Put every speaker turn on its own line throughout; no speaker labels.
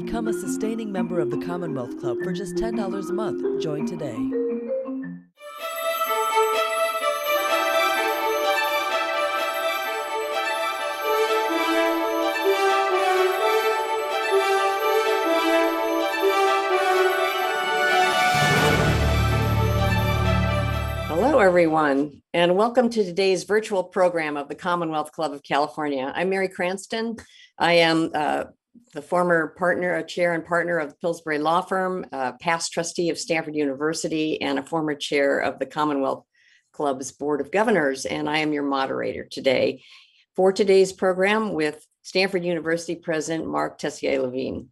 Become a sustaining member of the Commonwealth Club for just $10 a month. Join today.
Hello, everyone, and welcome to today's virtual program of the Commonwealth Club of California. I'm Mary Cranston. I am the former partner, chair and partner of the Pillsbury Law Firm, past trustee of Stanford University, and a former chair of the Commonwealth Club's Board of Governors. And I am your moderator today for today's program with Stanford University President Mark Tessier-Lavigne.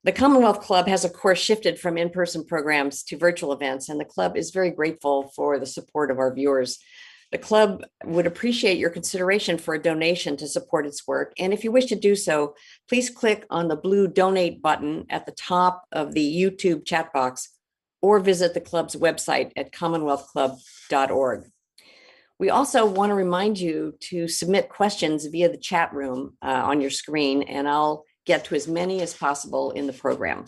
The Commonwealth Club has, of course, shifted from in-person programs to virtual events, and the club is very grateful for the support of our viewers. The club would appreciate your consideration for a donation to support its work, and if you wish to do so, please click on the blue donate button at the top of the YouTube chat box or visit the club's website at commonwealthclub.org. We also want to remind you to submit questions via the chat room on your screen, and I'll get to as many as possible in the program.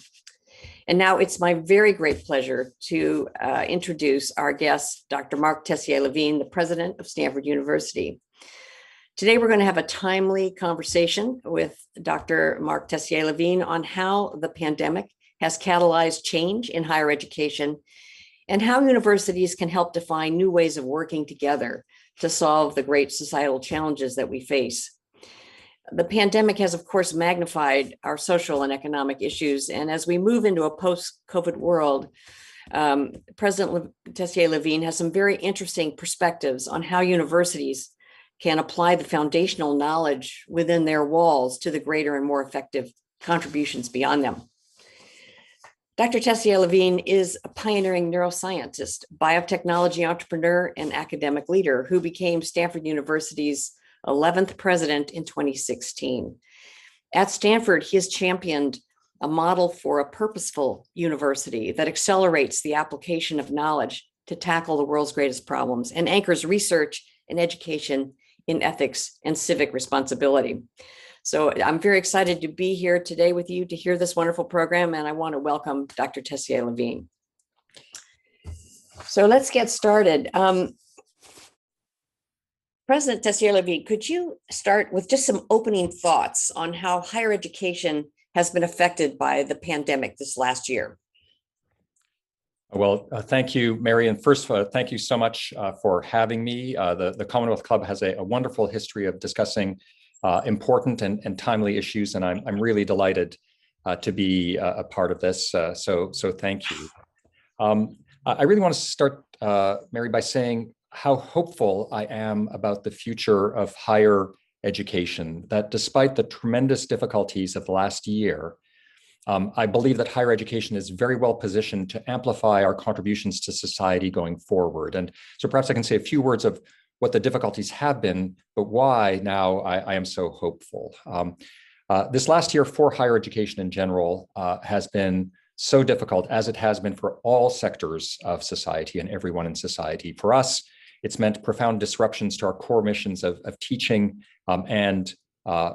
And now it's my very great pleasure to introduce our guest, Dr. Mark Tessier-Lavigne, the president of Stanford University. Today, we're going to have a timely conversation with Dr. Mark Tessier-Lavigne on how the pandemic has catalyzed change in higher education and how universities can help define new ways of working together to solve the great societal challenges that we face. The pandemic has, of course, magnified our social and economic issues. And as we move into a post-COVID world, President Tessier-Lavigne has some very interesting perspectives on how universities can apply the foundational knowledge within their walls to the greater and more effective contributions beyond them. Dr. Tessier-Lavigne is a pioneering neuroscientist, biotechnology entrepreneur, and academic leader who became Stanford University's 11th president in 2016. At Stanford, he has championed a model for a purposeful university that accelerates the application of knowledge to tackle the world's greatest problems and anchors research and education in ethics and civic responsibility. So I'm very excited to be here today with you to hear this wonderful program, and I want to welcome Dr. Tessier-Lavigne. So let's get started. President Tessier-Lavigne, could you start with just some opening thoughts on how higher education has been affected by the pandemic this last year?
Well, thank you, Mary. And first, thank you so much for having me. The Commonwealth Club has a wonderful history of discussing important and timely issues, and I'm really delighted to be a part of this. So thank you. I really want to start, Mary, by saying how hopeful I am about the future of higher education, that despite the tremendous difficulties of the last year, I believe that higher education is very well positioned to amplify our contributions to society going forward. And so perhaps I can say a few words of what the difficulties have been, but why now I am so hopeful. This last year for higher education in general has been so difficult, as it has been for all sectors of society and everyone in society. For us, it's meant profound disruptions to our core missions of teaching and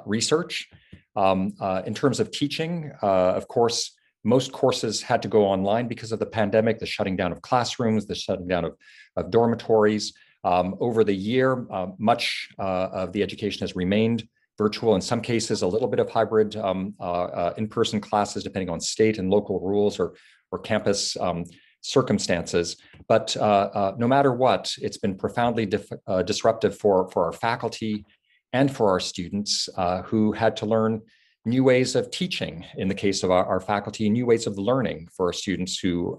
research. In terms of teaching, of course, most courses had to go online because of the pandemic, the shutting down of classrooms, the shutting down of dormitories. Over the year, much of the education has remained virtual, in some cases, a little bit of hybrid in-person classes, depending on state and local rules or campus circumstances. But no matter what, it's been profoundly disruptive for our faculty and for our students who had to learn new ways of teaching in the case of our faculty, new ways of learning for our students who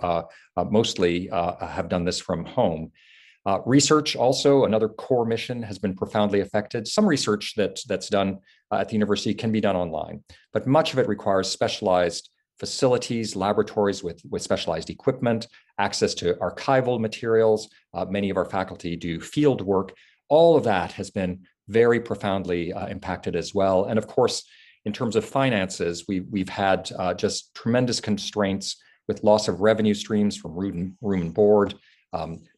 mostly have done this from home. Research also, another core mission, has been profoundly affected. Some research that's done at the university can be done online, but much of it requires specialized facilities, laboratories with specialized equipment, access to archival materials. Many of our faculty do field work. All of that has been very profoundly impacted as well. And of course, in terms of finances, we've had just tremendous constraints with loss of revenue streams from room and board,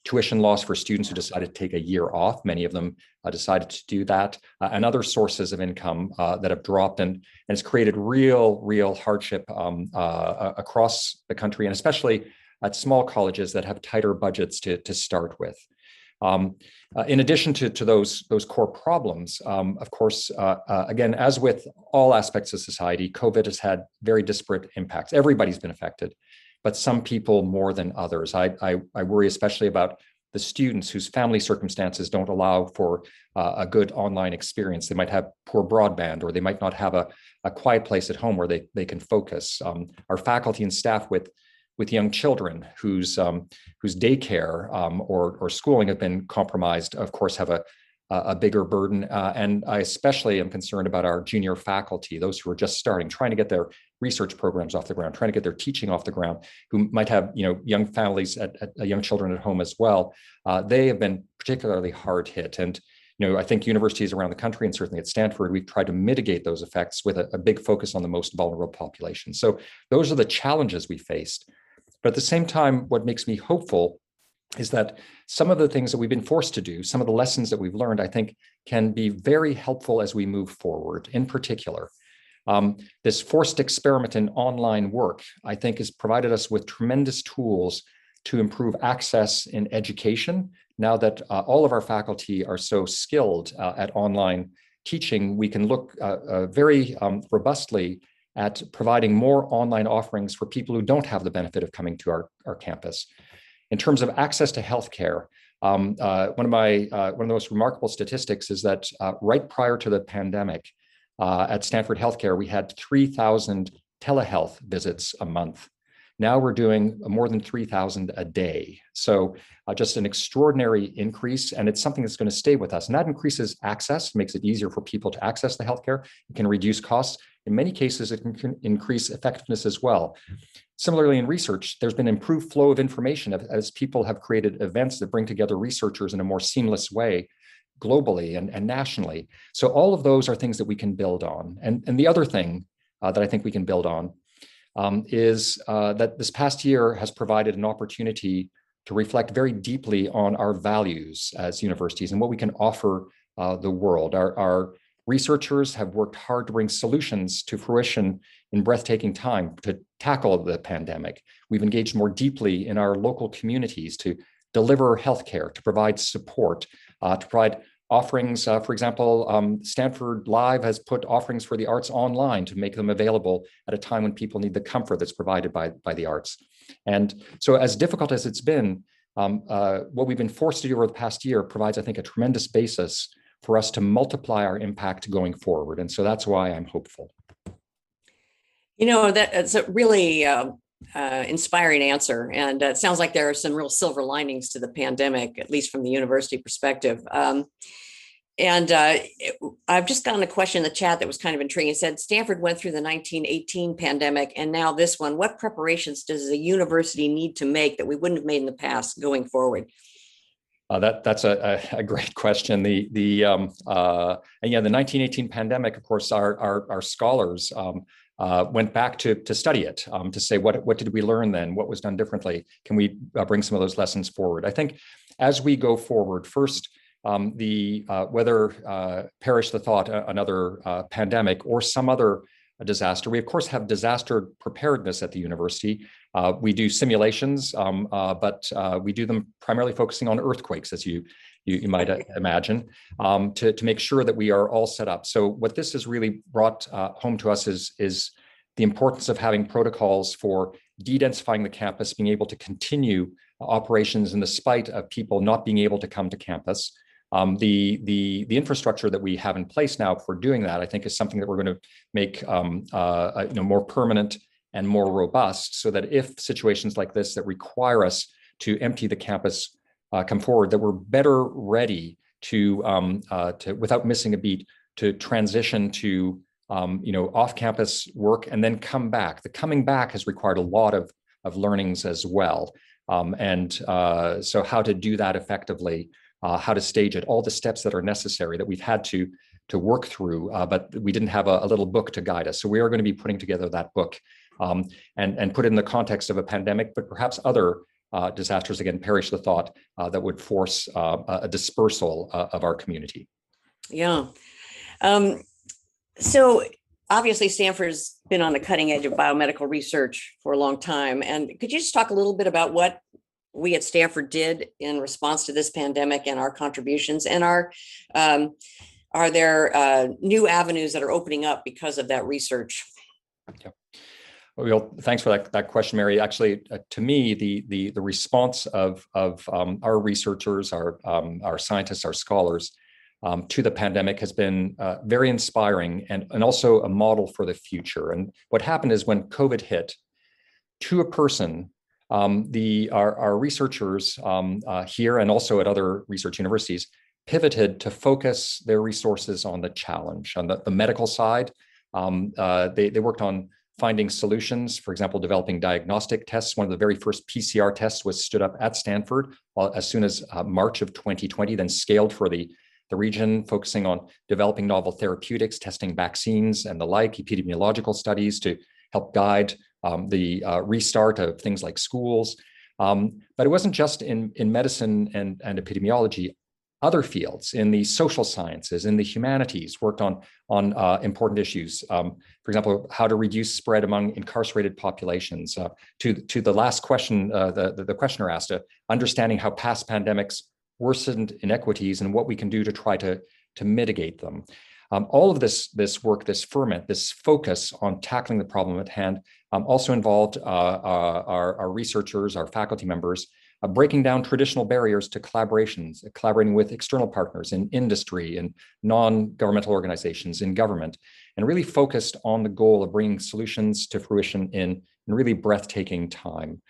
tuition loss for students who decided to take a year off. Many of them decided to do that, and other sources of income that have dropped, and it's created real hardship across the country, and especially at small colleges that have tighter budgets to start with. In addition to those core problems, of course, again, as with all aspects of society, COVID has had very disparate impacts. Everybody's been affected, but some people more than others. I worry especially about the students whose family circumstances don't allow for a good online experience. They might have poor broadband, or they might not have a quiet place at home where they can focus. Our faculty and staff with young children whose daycare or schooling have been compromised, of course, have a bigger burden. And I especially am concerned about our junior faculty, those who are just starting, trying to get their research programs off the ground, trying to get their teaching off the ground, who might have young families, young children at home as well. They have been particularly hard hit. And I think universities around the country, and certainly at Stanford, we've tried to mitigate those effects with a big focus on the most vulnerable population. So those are the challenges we faced. But at the same time, what makes me hopeful is that some of the things that we've been forced to do, some of the lessons that we've learned, I think can be very helpful as we move forward. In particular, this forced experiment in online work, I think, has provided us with tremendous tools to improve access in education. Now that all of our faculty are so skilled at online teaching, we can look very robustly at providing more online offerings for people who don't have the benefit of coming to our campus. In terms of access to healthcare, one of the most remarkable statistics is that right prior to the pandemic, at Stanford Healthcare, we had 3,000 telehealth visits a month. Now we're doing more than 3,000 a day. So just an extraordinary increase, and it's something that's going to stay with us. And that increases access, makes it easier for people to access the healthcare. It can reduce costs. In many cases, it can increase effectiveness as well. Similarly, in research, there's been improved flow of information as people have created events that bring together researchers in a more seamless way globally and nationally. So all of those are things that we can build on. And the other thing that I think we can build on is that this past year has provided an opportunity to reflect very deeply on our values as universities and what we can offer the world. Our researchers have worked hard to bring solutions to fruition in breathtaking time to tackle the pandemic. We've engaged more deeply in our local communities to deliver healthcare, to provide support, to provide offerings. For example, Stanford Live has put offerings for the arts online to make them available at a time when people need the comfort that's provided by the arts. And so as difficult as it's been, what we've been forced to do over the past year provides, I think, a tremendous basis for us to multiply our impact going forward. And so that's why I'm hopeful.
That's a really inspiring answer. And it sounds like there are some real silver linings to the pandemic, at least from the university perspective. I've just gotten a question in the chat that was kind of intriguing. It said, Stanford went through the 1918 pandemic and now this one. What preparations does the university need to make that we wouldn't have made in the past going forward?
That's a great question. The 1918 pandemic, of course, our scholars went back to study it, to say what did we learn then? What was done differently? Can we bring some of those lessons forward? I think as we go forward, first, whether perish the thought another pandemic or some other disaster, we of course have disaster preparedness at the university. We do simulations, but we do them primarily focusing on earthquakes, as you might imagine, to make sure that we are all set up. So what this has really brought home to us is the importance of having protocols for de-densifying the campus, being able to continue operations in the spite of people not being able to come to campus. The infrastructure that we have in place now for doing that, I think, is something that we're going to make more permanent and more robust, so that if situations like this that require us to empty the campus come forward, that we're better ready to without missing a beat, to transition to off-campus work and then come back. The coming back has required a lot of learnings as well, so how to do that effectively. How to stage it, all the steps that are necessary that we've had to work through, but we didn't have a little book to guide us. So we are going to be putting together that book and put it in the context of a pandemic, but perhaps other disasters, again, perish the thought that would force a dispersal of our community.
Yeah. So obviously Stanford's been on the cutting edge of biomedical research for a long time. And could you just talk a little bit about what we at Stanford did in response to this pandemic and our contributions, and are there new avenues that are opening up because of that research?
Yeah. Well, thanks for that question, Mary. Actually, to me, the response of our researchers, our scientists, our scholars to the pandemic has been very inspiring and also a model for the future. And what happened is when COVID hit, to a person, our researchers here and also at other research universities pivoted to focus their resources on the challenge. On the medical side, they worked on finding solutions, for example, developing diagnostic tests. One of the very first PCR tests was stood up at Stanford as soon as March of 2020, then scaled for the region, focusing on developing novel therapeutics, testing vaccines and the like, epidemiological studies to help guide the restart of things like schools. But it wasn't just in medicine and epidemiology. Other fields in the social sciences, in the humanities, worked on important issues. For example, how to reduce spread among incarcerated populations. To the last question, the questioner asked, understanding how past pandemics worsened inequities and what we can do to try to mitigate them. All of this work, this ferment, this focus on tackling the problem at hand also involved our researchers, our faculty members, breaking down traditional barriers to collaborations, collaborating with external partners in industry and non-governmental organizations in government, and really focused on the goal of bringing solutions to fruition in really breathtaking time.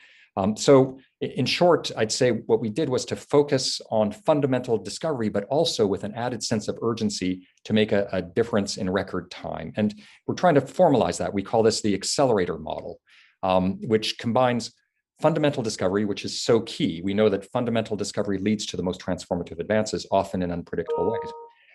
So in short, I'd say what we did was to focus on fundamental discovery, but also with an added sense of urgency to make a difference in record time. And we're trying to formalize that. We call this the accelerator model, which combines fundamental discovery, which is so key. We know that fundamental discovery leads to the most transformative advances, often in unpredictable ways.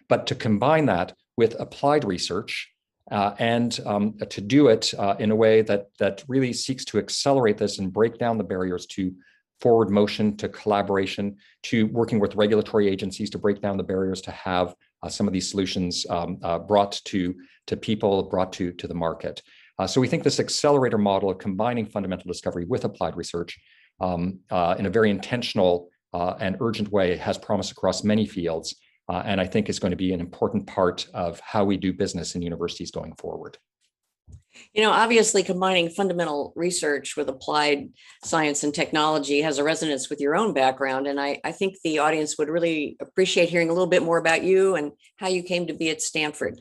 But to combine that with applied research and to do it in a way that really seeks to accelerate this and break down the barriers to forward motion, to collaboration, to working with regulatory agencies to break down the barriers to have some of these solutions brought to people, brought to the market. So we think this accelerator model of combining fundamental discovery with applied research in a very intentional and urgent way has promise across many fields, and I think is going to be an important part of how we do business in universities going forward.
You know, obviously combining fundamental research with applied science and technology has a resonance with your own background. And I think the audience would really appreciate hearing a little bit more about you and how you came to be at Stanford.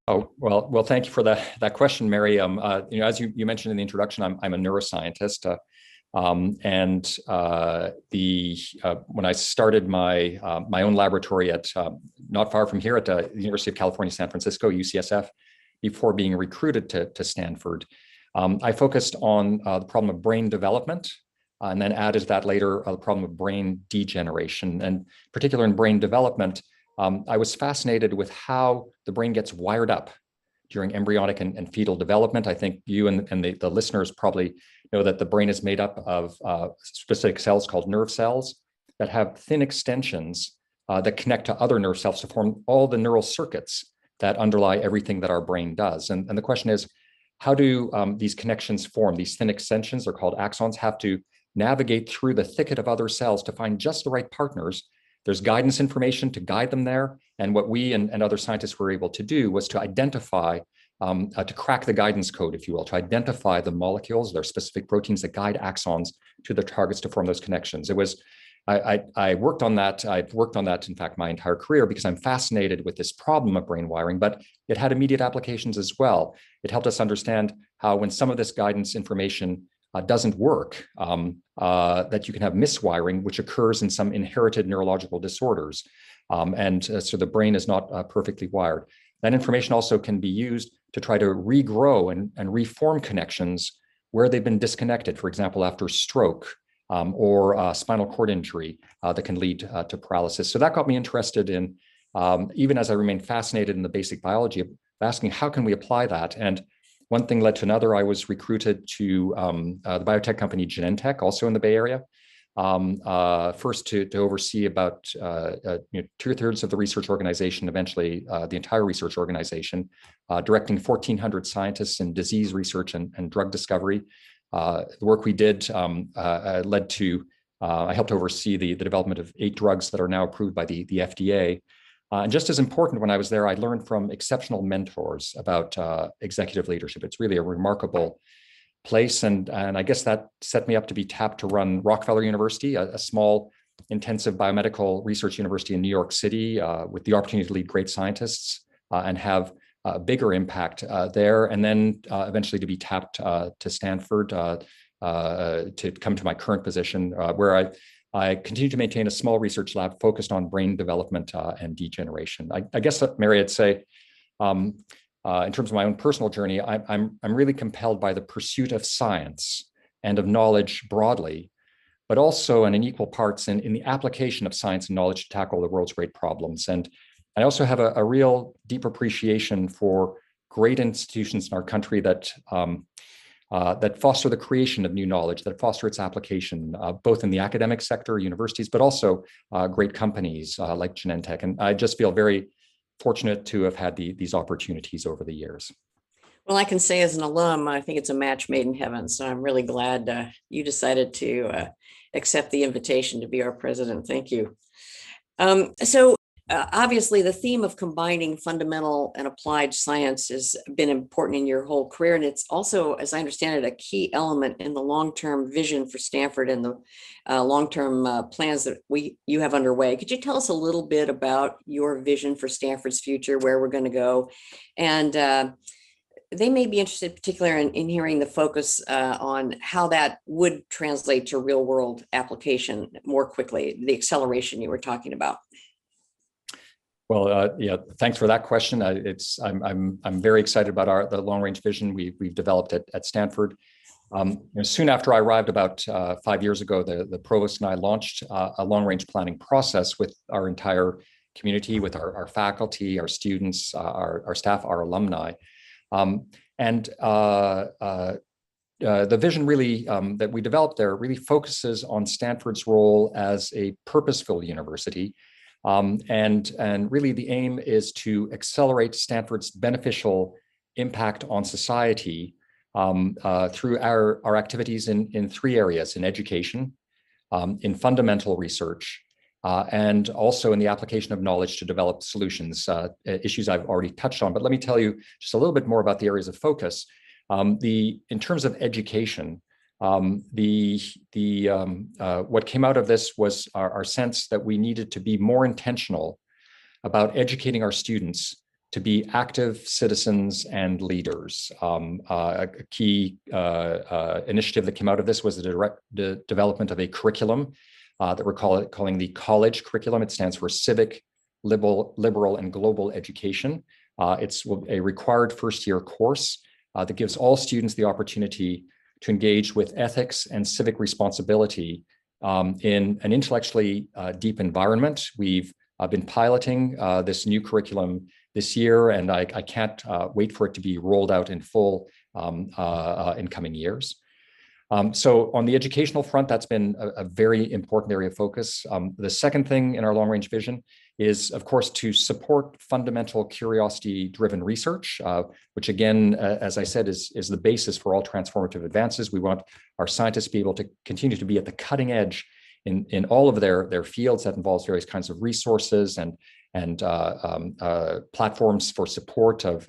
Oh, well, thank you for that question, Mary. As you mentioned in the introduction, I'm a neuroscientist. When I started my own laboratory at not far from here at the University of California, San Francisco, UCSF, before being recruited to Stanford, I focused on the problem of brain development, and then added that later the problem of brain degeneration, and particular in brain development. I was fascinated with how the brain gets wired up during embryonic and fetal development. I think you and the listeners probably know that the brain is made up of specific cells called nerve cells that have thin extensions that connect to other nerve cells to form all the neural circuits that underlie everything that our brain does. And the question is, how do these connections form? These thin extensions, are called axons, have to navigate through the thicket of other cells to find just the right partners. There's guidance information to guide them there. And what we and other scientists were able to do was to identify, to crack the guidance code, if you will, to identify the molecules, their specific proteins that guide axons to the targets to form those connections. I worked on that. I've worked on that, in fact, my entire career because I'm fascinated with this problem of brain wiring, but it had immediate applications as well. It helped us understand how when some of this guidance information doesn't work, that you can have miswiring, which occurs in some inherited neurological disorders. So the brain is not perfectly wired. That information also can be used to try to regrow and reform connections where they've been disconnected, for example, after stroke or spinal cord injury that can lead to paralysis. So that got me interested in, even as I remain fascinated in the basic biology, of asking how can we apply that? And one thing led to another. I was recruited to the biotech company Genentech, also in the Bay Area. First to oversee about 2/3 of the research organization, eventually the entire research organization, directing 1,400 scientists in disease research and drug discovery. The work we did led to, I helped oversee the development of 8 drugs that are now approved by the FDA. And just as important, when I was there, I learned from exceptional mentors about executive leadership. It's really a remarkable place. And I guess that set me up to be tapped to run Rockefeller University, a small intensive biomedical research university in New York City, with the opportunity to lead great scientists and have a bigger impact there. And then eventually to be tapped to Stanford to come to my current position, where I continue to maintain a small research lab focused on brain development and degeneration. I guess, Mary, I'd say, in terms of my own personal journey, I'm really compelled by the pursuit of science and of knowledge broadly, but also, and in equal parts, in the application of science and knowledge to tackle the world's great problems. And I also have a real deep appreciation for great institutions in our country that foster the creation of new knowledge, that foster its application, both in the academic sector, universities, but also great companies like Genentech. And I just feel very fortunate to have had these opportunities over the years.
Well, I can say as an alum, I think it's a match made in heaven. So I'm really glad you decided to accept the invitation to be our president. Thank you. Obviously, the theme of combining fundamental and applied science has been important in your whole career. And it's also, as I understand it, a key element in the long-term vision for Stanford and the long-term plans that you have underway. Could you tell us a little bit about your vision for Stanford's future, where we're going to go? And they may be interested particularly in hearing the focus on how that would translate to real-world application more quickly, the acceleration you were talking about.
Well, yeah, thanks for that question. I'm very excited about the long-range vision we've developed at Stanford. Soon after I arrived, about 5 years ago, the provost and I launched a long-range planning process with our entire community, with our faculty, our students, our staff, our alumni, and the vision really that we developed there really focuses on Stanford's role as a purposeful university. And really the aim is to accelerate Stanford's beneficial impact on society through our activities in 3 areas: in education, in fundamental research, and also in the application of knowledge to develop solutions, issues I've already touched on. But let me tell you just a little bit more about the areas of focus. In terms of education, what came out of this was our sense that we needed to be more intentional about educating our students to be active citizens and leaders. A key initiative that came out of this was the development of a curriculum that we're calling the college curriculum. It stands for Civic, Liberal, and Global Education. It's a required first-year course that gives all students the opportunity to engage with ethics and civic responsibility in an intellectually deep environment. We've been piloting this new curriculum this year, and I can't wait for it to be rolled out in full in coming years. So on the educational front, that's been a very important area of focus. The second thing in our long-range vision is, of course, to support fundamental curiosity-driven research, which again, as I said, is the basis for all transformative advances. We want our scientists to be able to continue to be at the cutting edge in all of their fields. That involves various kinds of resources and platforms for support of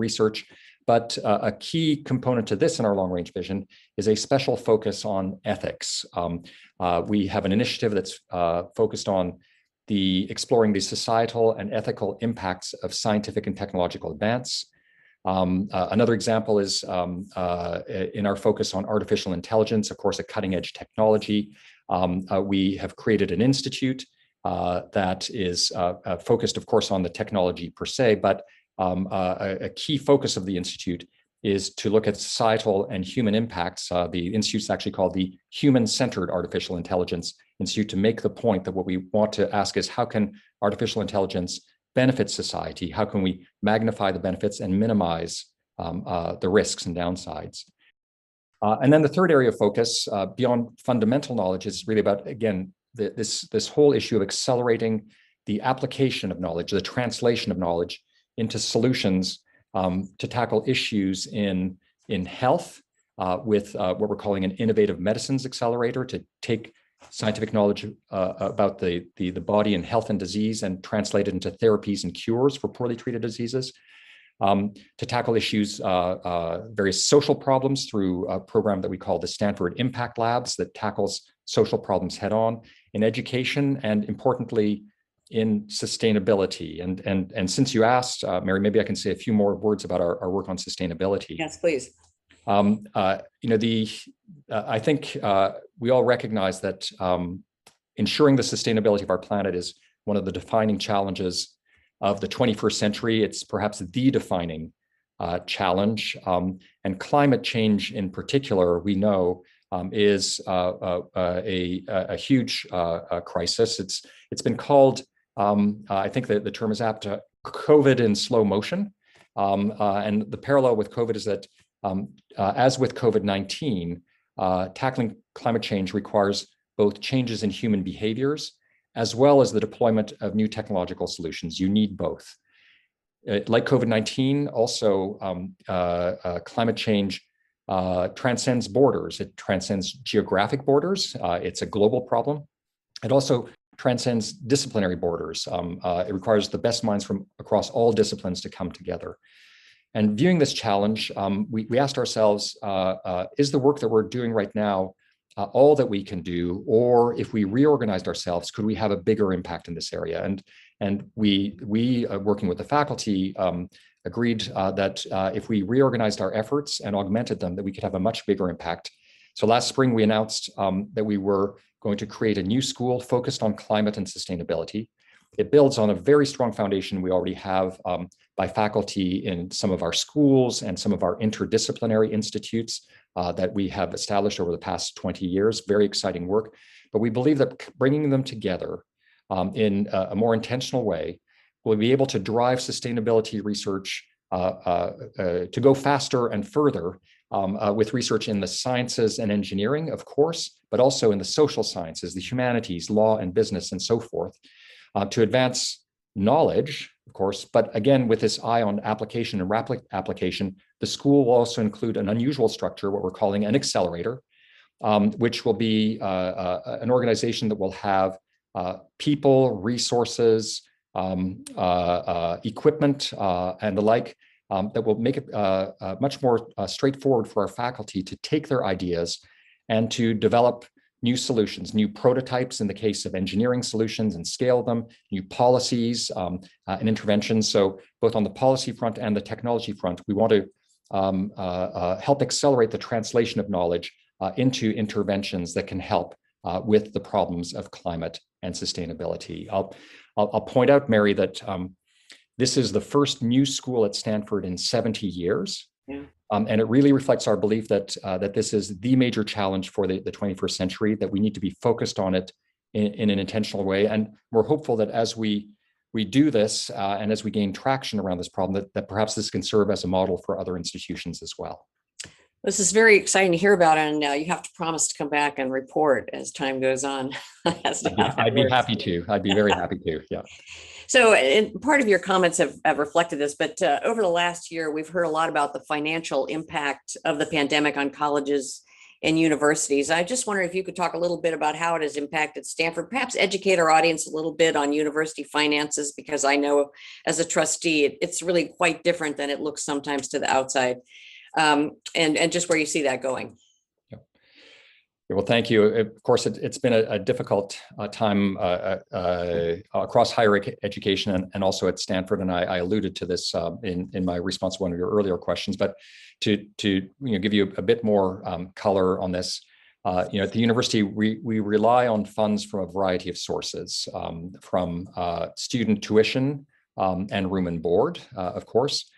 research. But a key component to this in our long-range vision is a special focus on ethics. We have an initiative that's focused on exploring the societal and ethical impacts of scientific and technological advance. Another example is in our focus on artificial intelligence, of course, a cutting-edge technology. We have created an institute that is focused, of course, on the technology per se, but a key focus of the Institute is to look at societal and human impacts. The Institute's actually called the Human-Centered Artificial Intelligence Institute, to make the point that what we want to ask is, how can artificial intelligence benefit society? How can we magnify the benefits and minimize the risks and downsides. And then the third area of focus beyond fundamental knowledge is really about, again, this whole issue of accelerating the application of knowledge, the translation of knowledge into solutions to tackle issues in health with what we're calling an innovative medicines accelerator, to take scientific knowledge about the body and health and disease and translate it into therapies and cures for poorly treated diseases. To tackle issues, various social problems through a program that we call the Stanford Impact Labs that tackles social problems head on in education, and importantly, in sustainability. And since you asked, Mary, maybe I can say a few more words about our work on sustainability.
Yes, please.
I think we all recognize that ensuring the sustainability of our planet is one of the defining challenges of the 21st century. It's perhaps the defining challenge. And climate change in particular, we know, is a huge crisis. It's been called, I think that the term is apt, COVID in slow motion. And the parallel with COVID is that as with COVID-19, tackling climate change requires both changes in human behaviors as well as the deployment of new technological solutions. You need both. Like COVID-19, also climate change transcends borders. It transcends geographic borders. It's a global problem. It also transcends disciplinary borders. It requires the best minds from across all disciplines to come together. And viewing this challenge, we asked ourselves, is the work that we're doing right now all that we can do, or if we reorganized ourselves, could we have a bigger impact in this area? And we working with the faculty, agreed that if we reorganized our efforts and augmented them, that we could have a much bigger impact. So last spring, we announced that we were going to create a new school focused on climate and sustainability. It builds on a very strong foundation we already have by faculty in some of our schools and some of our interdisciplinary institutes that we have established over the past 20 years. Very exciting work. But we believe that bringing them together in a more intentional way will be able to drive sustainability research to go faster and further with research in the sciences and engineering, of course, but also in the social sciences, the humanities, law and business, and so forth, to advance knowledge, of course, but again, with this eye on application and rapid application. The school will also include an unusual structure, what we're calling an accelerator, which will be an organization that will have people, resources, equipment, and the like, that will make it much more straightforward for our faculty to take their ideas and to develop new solutions, new prototypes in the case of engineering solutions, and scale them, new policies and interventions. So both on the policy front and the technology front, we want to help accelerate the translation of knowledge into interventions that can help with the problems of climate and sustainability. I'll point out, Mary, that this is the first new school at Stanford in 70 years. Yeah. And it really reflects our belief that that this is the major challenge for the 21st century, that we need to be focused on it in an intentional way. And we're hopeful that as we do this and as we gain traction around this problem, that perhaps this can serve as a model for other institutions as well.
This is very exciting to hear about, and you have to promise to come back and report as time goes on.
I'd be happy to. I'd be very happy to. Yeah.
So, part of your comments have reflected this, but over the last year, we've heard a lot about the financial impact of the pandemic on colleges and universities. I just wonder if you could talk a little bit about how it has impacted Stanford, perhaps educate our audience a little bit on university finances, because I know as a trustee, it's really quite different than it looks sometimes to the outside, and just where you see that going.
Well, thank you. Of course, it's been a difficult time across higher education and also at Stanford, and I alluded to this in my response to one of your earlier questions. But to give you a bit more color on this, at the university we rely on funds from a variety of sources, from student tuition and room and board, of course.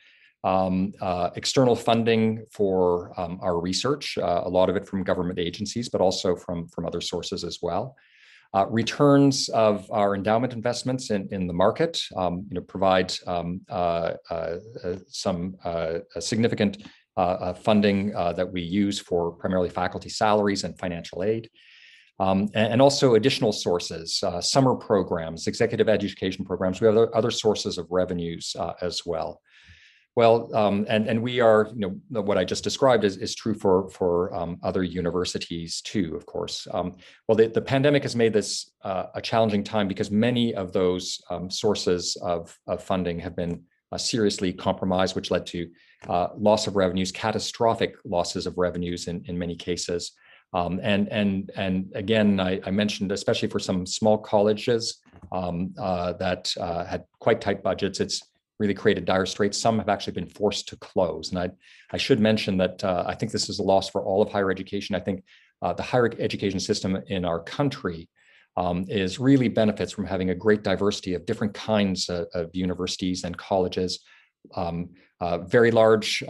External funding for our research, a lot of it from government agencies, but also from other sources as well. Returns of our endowment investments in the market, provide some significant funding that we use for primarily faculty salaries and financial aid. And also additional sources, summer programs, executive education programs. We have other sources of revenues as well. Well, and we are, what I just described is true for other universities too, of course. Well, the pandemic has made this a challenging time because many of those sources of funding have been seriously compromised, which led to loss of revenues, catastrophic losses of revenues in many cases. And again, I mentioned, especially for some small colleges that had quite tight budgets, it's really created dire straits. Some have actually been forced to close. And I should mention that I think this is a loss for all of higher education. I think the higher education system in our country is really benefits from having a great diversity of different kinds of universities and colleges. Very large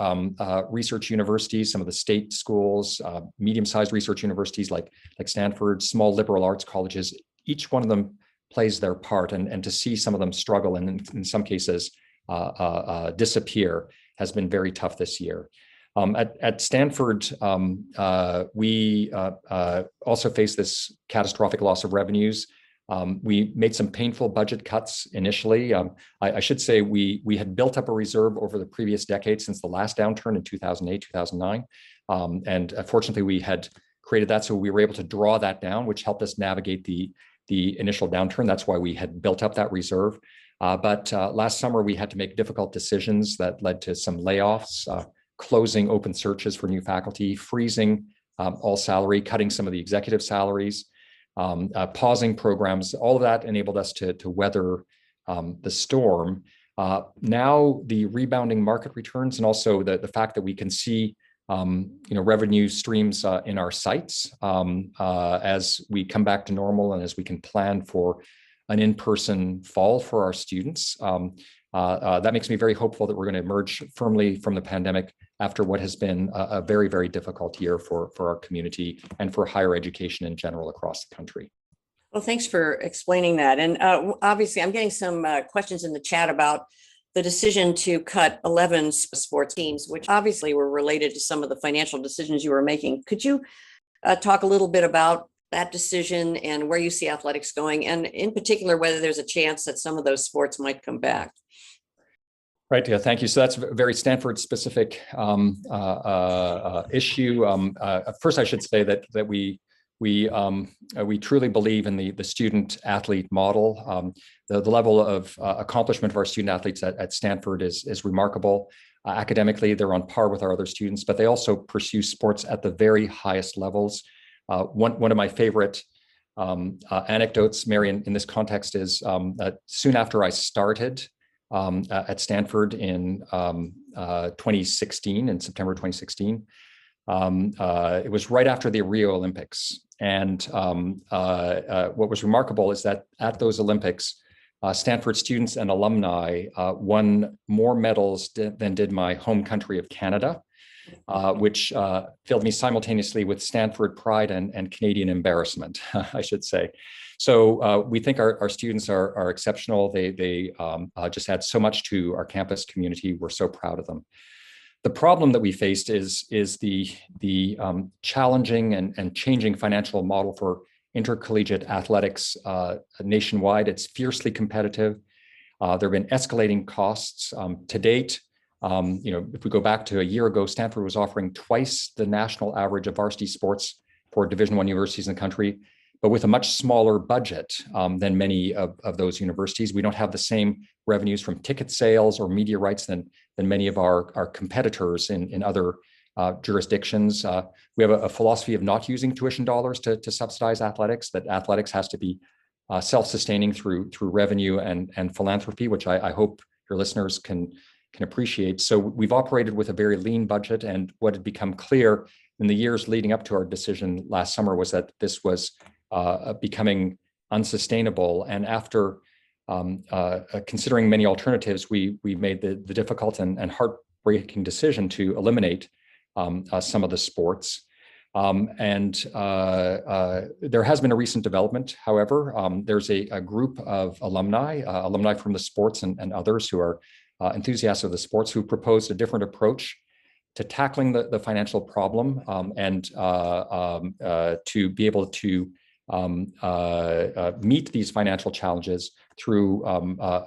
research universities, some of the state schools, medium-sized research universities like Stanford, small liberal arts colleges, each one of them plays their part. And to see some of them struggle and in some cases disappear has been very tough this year. At Stanford, we also face this catastrophic loss of revenues. We made some painful budget cuts initially. I should say we had built up a reserve over the previous decade since the last downturn in 2008, 2009. And fortunately, we had created that, so we were able to draw that down, which helped us navigate the initial downturn. That's why we had built up that reserve. But last summer, we had to make difficult decisions that led to some layoffs, closing open searches for new faculty, freezing all salary, cutting some of the executive salaries, pausing programs. All of that enabled us to weather the storm. Now the rebounding market returns and also the fact that we can see revenue streams in our sites as we come back to normal and as we can plan for an in-person fall for our students. That makes me very hopeful that we're going to emerge firmly from the pandemic after what has been a very, very difficult year for our community and for higher education in general across the country.
Well, thanks for explaining that. And obviously, I'm getting some questions in the chat about the decision to cut 11 sports teams, which obviously were related to some of the financial decisions you were making. Could you talk a little bit about that decision and where you see athletics going, and in particular, whether there's a chance that some of those sports might come back?
Right. Yeah. Thank you. So that's a very Stanford-specific issue. First, I should say that we truly believe in the student-athlete model. The level of accomplishment of our student athletes at Stanford is remarkable. Academically, they're on par with our other students, but they also pursue sports at the very highest levels. One of my favorite anecdotes, Mary, in this context is that soon after I started at Stanford in 2016, in September 2016, it was right after the Rio Olympics. And what was remarkable is that at those Olympics, Stanford students and alumni won more medals than did my home country of Canada, which filled me simultaneously with Stanford pride and Canadian embarrassment, I should say. So we think our students are exceptional. They just add so much to our campus community. We're so proud of them. The problem that we faced is the challenging and changing financial model for intercollegiate athletics nationwide. It's fiercely competitive. There have been escalating costs to date. If we go back to a year ago, Stanford was offering twice the national average of varsity sports for Division I universities in the country, but with a much smaller budget than many of those universities. We don't have the same revenues from ticket sales or media rights than many of our competitors in other jurisdictions. We have a philosophy of not using tuition dollars to subsidize athletics, that athletics has to be self-sustaining through revenue and philanthropy, which I hope your listeners can appreciate. So we've operated with a very lean budget, and what had become clear in the years leading up to our decision last summer was that this was becoming unsustainable. And after considering many alternatives, we made the difficult and heartbreaking decision to eliminate some of the sports. There has been a recent development, however. There's a group of alumni from the sports and others who are enthusiasts of the sports who proposed a different approach to tackling the financial problem and to be able to meet these financial challenges through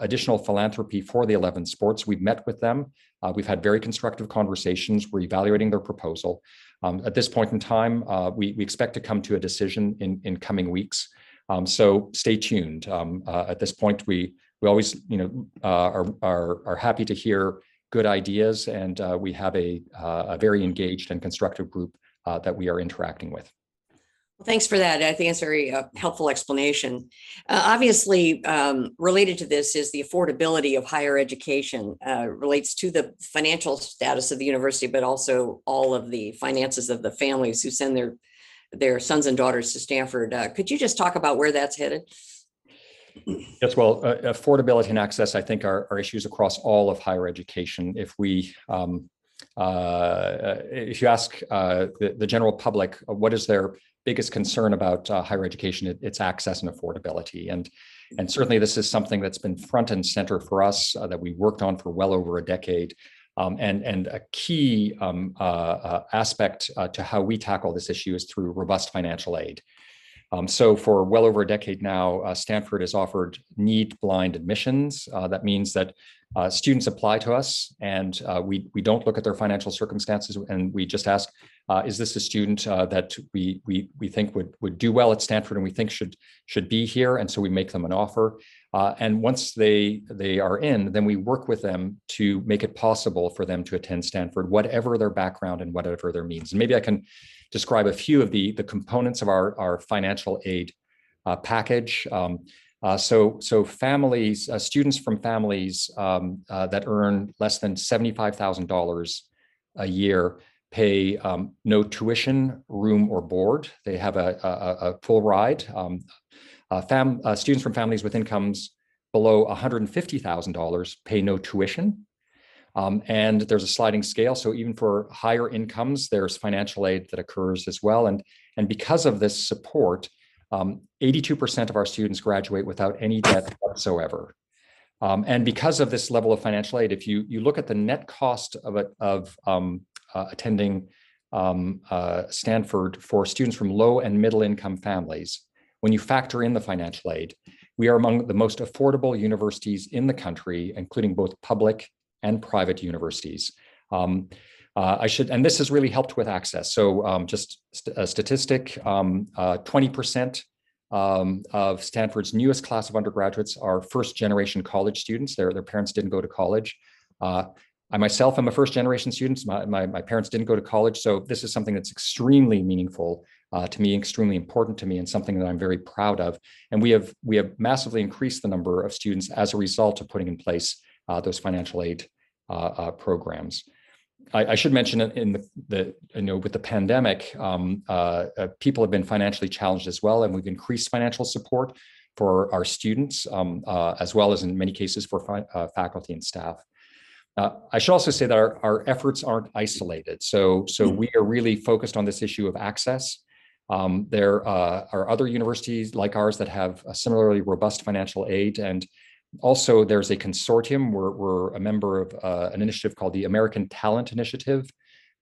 additional philanthropy for the 11 sports. We've met with them. We've had very constructive conversations. We're evaluating their proposal. At this point in time, we expect to come to a decision in coming weeks. So stay tuned. At this point, we always, are happy to hear good ideas, and we have a very engaged and constructive group that we are interacting with.
Well, thanks for that. I think it's a very helpful explanation. Obviously, related to this is the affordability of higher education, relates to the financial status of the university, but also all of the finances of the families who send their sons and daughters to Stanford. Could you just talk about where that's headed?
Yes, well, affordability and access, I think, are issues across all of higher education. If you ask the general public what is their biggest concern about higher education, it's access and affordability. And certainly this is something that's been front and center for us, that we worked on for well over a decade. And a key aspect to how we tackle this issue is through robust financial aid. So for well over a decade now, Stanford has offered need-blind admissions. That means that students apply to us, and we don't look at their financial circumstances, and we just ask, is this a student that we think would do well at Stanford and we think should be here? And so we make them an offer. And once they are in, then we work with them to make it possible for them to attend Stanford, whatever their background and whatever their means. And maybe I can describe a few of the components of our financial aid package. So families, students from families that earn less than $75,000 a year pay no tuition, room, or board. They have a full ride. Students from families with incomes below $150,000 pay no tuition. And there's a sliding scale. So even for higher incomes, there's financial aid that occurs as well. And because of this support, 82% of our students graduate without any debt whatsoever. And because of this level of financial aid, if you look at the net cost of attending Stanford for students from low and middle income families, when you factor in the financial aid, we are among the most affordable universities in the country, including both public and private universities. And this has really helped with access. So just a statistic, 20% of Stanford's newest class of undergraduates are first generation college students. Their parents didn't go to college. I myself am a first generation student. My parents didn't go to college. So this is something that's extremely meaningful to me, extremely important to me, and something that I'm very proud of. And we have massively increased the number of students as a result of putting in place those financial aid programs. I should mention with the pandemic, people have been financially challenged as well, and we've increased financial support for our students, as well as in many cases for faculty and staff. I should also say that our efforts aren't isolated. So we are really focused on this issue of access. There are other universities like ours that have a similarly robust financial aid, and also there's a consortium. We're a member of an initiative called the American Talent Initiative.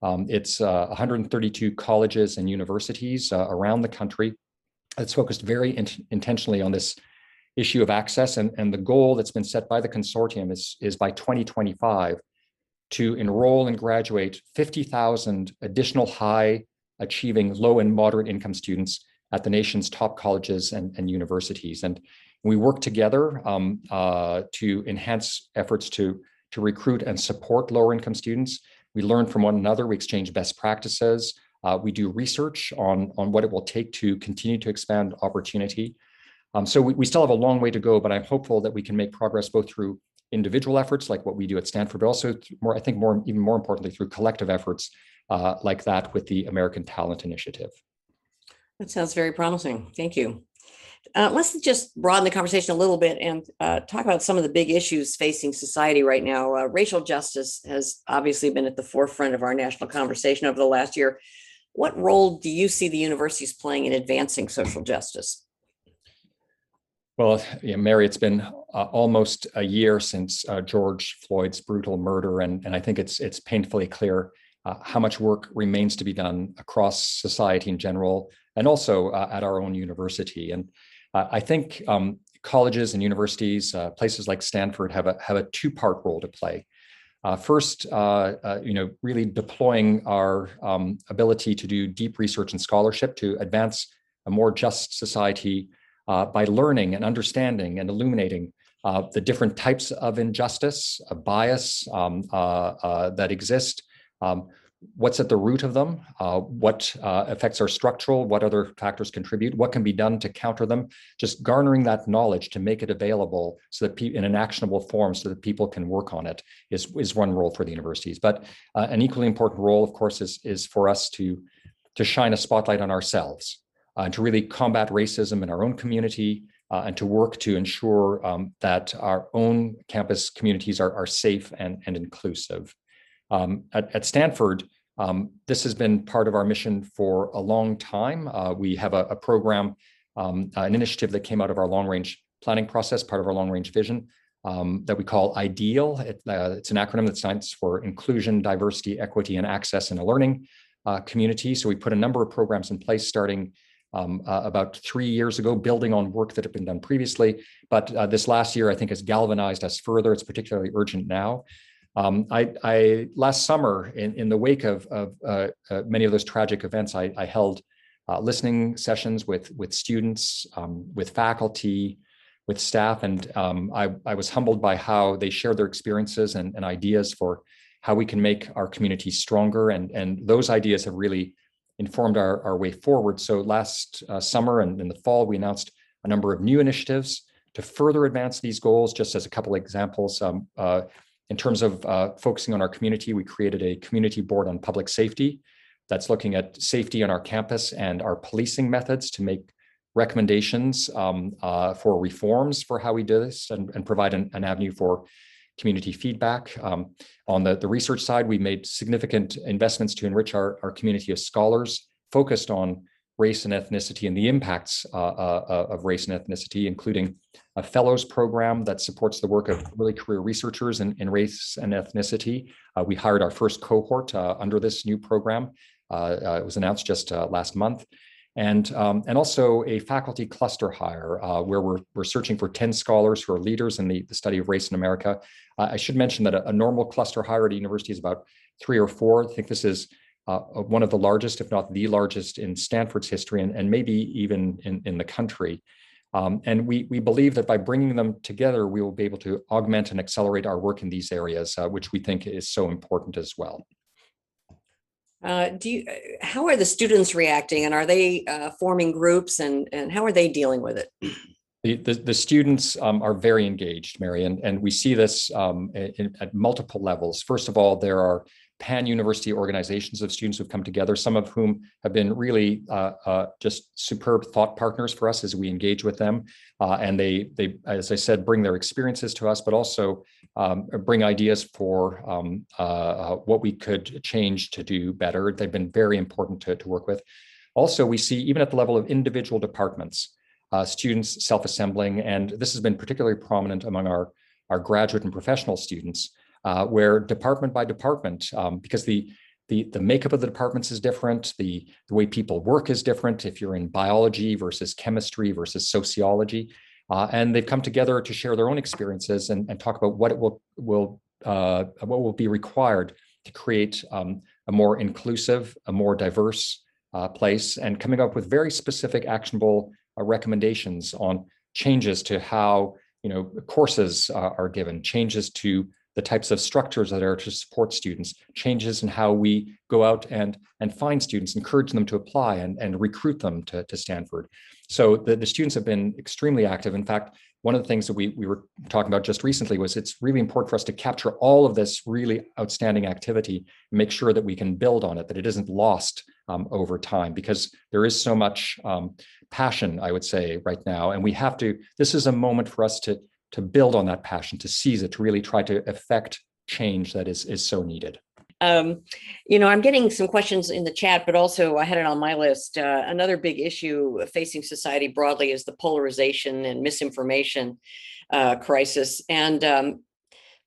It's 132 colleges and universities around the country. It's focused very intentionally on this issue of access, and the goal that's been set by the consortium is by 2025 to enroll and graduate 50,000 additional high achieving low and moderate income students at the nation's top colleges and universities. And we work together to enhance efforts to recruit and support lower income students. We learn from one another, we exchange best practices, we do research on what it will take to continue to expand opportunity. So we still have a long way to go, but I'm hopeful that we can make progress both through individual efforts like what we do at Stanford, but also even more importantly, through collective efforts like that with the American Talent Initiative.
That sounds very promising. Thank you. Let's just broaden the conversation a little bit and talk about some of the big issues facing society right now. Racial justice has obviously been at the forefront of our national conversation over the last year. What role do you see the universities playing in advancing social justice?
Well, Mary, it's been almost a year since George Floyd's brutal murder, and I think it's painfully clear how much work remains to be done across society in general, and also at our own university. And I think colleges and universities, places like Stanford, have a two-part role to play. First, really deploying our ability to do deep research and scholarship to advance a more just society by learning and understanding and illuminating the different types of injustice, bias that exist, what's at the root of them, what effects are structural, what other factors contribute, what can be done to counter them, just garnering that knowledge to make it available so that in an actionable form so that people can work on it is one role for the universities. But an equally important role, of course, is for us to shine a spotlight on ourselves, to really combat racism in our own community, and to work to ensure that our own campus communities are safe and inclusive. At Stanford, this has been part of our mission for a long time. We have a program, an initiative that came out of our long-range planning process, part of our long-range vision, that we call IDEAL. It's an acronym that stands for Inclusion, Diversity, Equity, and Access in a Learning Community. So we put a number of programs in place starting about 3 years ago, building on work that had been done previously. But this last year, I think, has galvanized us further. It's particularly urgent now. I last summer, in the wake of many of those tragic events, I held listening sessions with students, with faculty, with staff, and I was humbled by how they shared their experiences and ideas for how we can make our community stronger, and those ideas have really informed our way forward. So last summer and in the fall, we announced a number of new initiatives to further advance these goals. Just as a couple of examples, in terms of focusing on our community, we created a community board on public safety that's looking at safety on our campus and our policing methods to make recommendations for reforms for how we do this and provide an avenue for community feedback. On the research side, we made significant investments to enrich our community of scholars focused on race and ethnicity and the impacts of race and ethnicity, including a fellows program that supports the work of early career researchers in race and ethnicity. We hired our first cohort under this new program. It was announced just last month. And also a faculty cluster hire where we're searching for 10 scholars who are leaders in the study of race in America. I should mention that a normal cluster hire at a university is about 3 or 4. I think this is one of the largest, if not the largest, in Stanford's history, and maybe even in the country. And we believe that by bringing them together, we will be able to augment and accelerate our work in these areas, which we think is so important as well.
How are the students reacting, and are they forming groups, and how are they dealing with it?
The students are very engaged, Mary, and we see this at multiple levels. First of all, there are pan-university organizations of students who've come together, some of whom have been really just superb thought partners for us as we engage with them. And they, as I said, bring their experiences to us, but also bring ideas for what we could change to do better. They've been very important to work with. Also, we see, even at the level of individual departments, students self-assembling, and this has been particularly prominent among our graduate and professional students, where department by department, because the makeup of the departments is different, the way people work is different, if you're in biology versus chemistry versus sociology, and they've come together to share their own experiences and talk about what will be required to create a more inclusive, a more diverse place, and coming up with very specific, actionable recommendations on changes to how courses are given, changes to the types of structures that are to support students, changes in how we go out and find students, encourage them to apply and recruit them to Stanford. So the students have been extremely active. In fact, one of the things that we were talking about just recently was it's really important for us to capture all of this really outstanding activity and make sure that we can build on it, that it isn't lost over time, because there is so much passion, I would say, right now. And we have to, this is a moment for us to build on that passion, to seize it, to really try to effect change that is so needed.
I'm getting some questions in the chat, but also I had it on my list. Another big issue facing society broadly is the polarization and misinformation crisis. And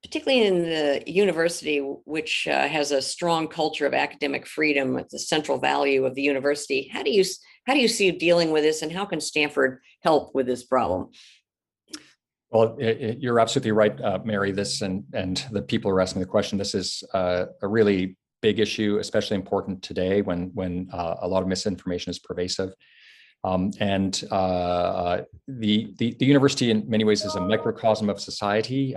particularly in the university, which has a strong culture of academic freedom, it's a central value of the university. How do you see dealing with this, and how can Stanford help with this problem?
Well, you're absolutely right, Mary. This and the people who are asking the question, this is a really big issue, especially important today when a lot of misinformation is pervasive. The university in many ways is a microcosm of society.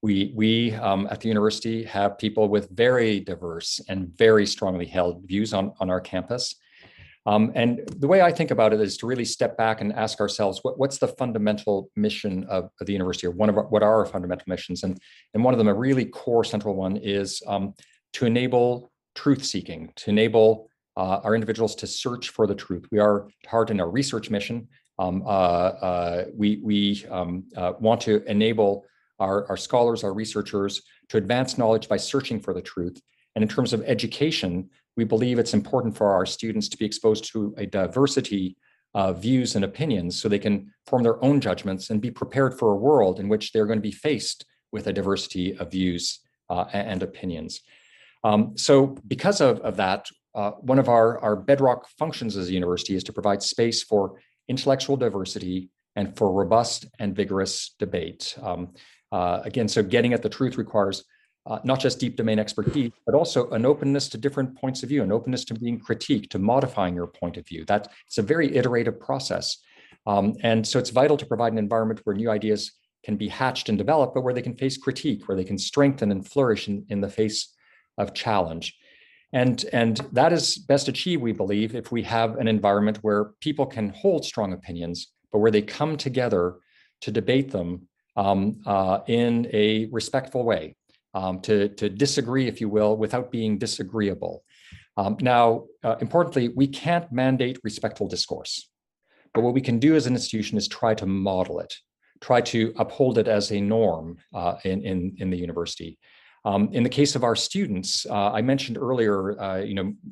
We at the university have people with very diverse and very strongly held views on our campus. And the way I think about it is to really step back and ask ourselves, what's the fundamental mission of the university, or what are our fundamental missions? And one of them, a really core central one, is to enable truth seeking, to enable our individuals to search for the truth. We are hard in our research mission. We want to enable our scholars, our researchers, to advance knowledge by searching for the truth. And in terms of education, we believe it's important for our students to be exposed to a diversity of views and opinions so they can form their own judgments and be prepared for a world in which they're going to be faced with a diversity of views and opinions. So because of that, one of our bedrock functions as a university is to provide space for intellectual diversity and for robust and vigorous debate. Again, so getting at the truth requires not just deep domain expertise, but also an openness to different points of view, an openness to being critiqued, to modifying your point of view. It's a very iterative process. And so it's vital to provide an environment where new ideas can be hatched and developed, but where they can face critique, where they can strengthen and flourish in the face of challenge. And that is best achieved, we believe, if we have an environment where people can hold strong opinions, but where they come together to debate them in a respectful way. To disagree, if you will, without being disagreeable. Importantly, we can't mandate respectful discourse, but what we can do as an institution is try to model it, try to uphold it as a norm in the university. In the case of our students, I mentioned earlier,